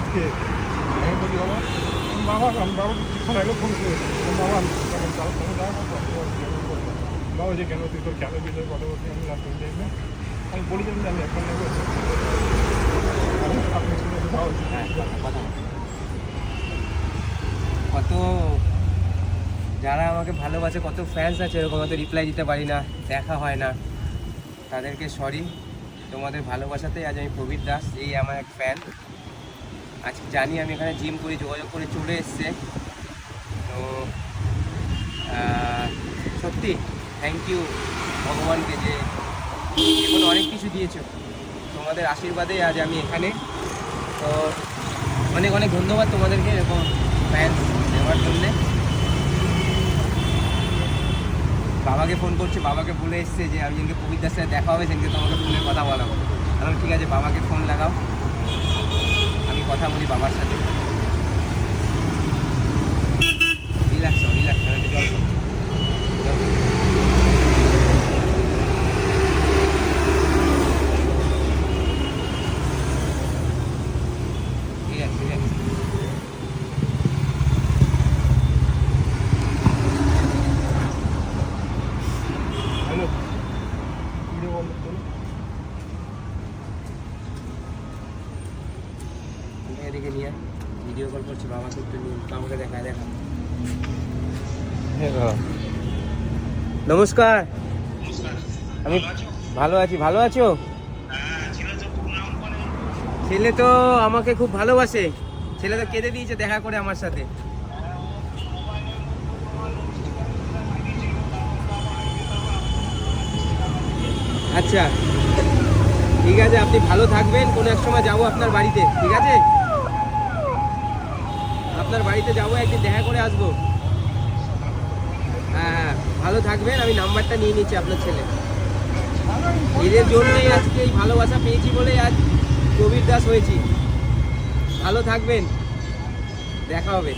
আজকে আমি বলি বাবা কিছুক্ষণ আগে ফোন করেছি বাবা বাবা যে কেন তুই তোর কেন বিষয়ে কথা বলছি আমি রাত দেখবেন আমি বলি যে আমি এখন নেবো কত যারা আমাকে ভালোবাসে, কত ফ্যান্স আছে এরকম, হয়তো রিপ্লাই দিতে পারি না, দেখা হয় না, তাদেরকে সরি। তোমাদের ভালোবাসাতেই আজ আমি প্রবীর দাস, এই আমার এক ফ্যান। আজকে জানি আমি এখানে জিম করে যোগাযোগ করে চলে এসছে, তো সত্যি থ্যাংক ইউ ভগবানকে যে জীবনে অনেক কিছু দিয়েছো, তোমাদের আশীর্বাদে আজ আমি এখানে। তো অনেক অনেক ধন্যবাদ তোমাদেরকে এরকম ফ্যান্স দেওয়ার জন্যে। বাবাকে ফোন করছে, বাবাকে বলে এসছে যে আমি যেদিনকে প্রবীর দাসের সাথে দেখা হবে সেদিনকে তোমাকে ফোনে কথা বলাবো। কারণ ঠিক আছে, বাবাকে ফোন লাগাও, আমি কথা বলি বাবার সাথে। রিল্যাক্স রিল্যাক্স, জল এদিকে নিয়ে ভিডিও কল করছি, বাবাকে একটু নিয়ে বাবাকে দেখায়। নমস্কার, আমি ভালো আছি। ভালো আছো? ছেলে তো আমাকে খুব ভালোবাসে, ছেলে তো কেঁদে দিয়েছে দেখা করে আমার সাথে। আচ্ছা ঠিক আছে, আপনি ভালো থাকবেন, কোনো এক সময় যাবো আপনার বাড়িতে, ঠিক আছে? আপনার বাড়িতে যাবো, একদিন দেখা করে আসবো। হ্যাঁ হ্যাঁ, ভালো থাকবেন। আমি নাম্বারটা নিয়ে নিচ্ছি আপনার ছেলে। এদের জন্যই আজকে এই ভালোবাসা পেয়েছি বলেই আজ প্রবীর দাস হয়েছি। ভালো থাকবেন, দেখা হবে।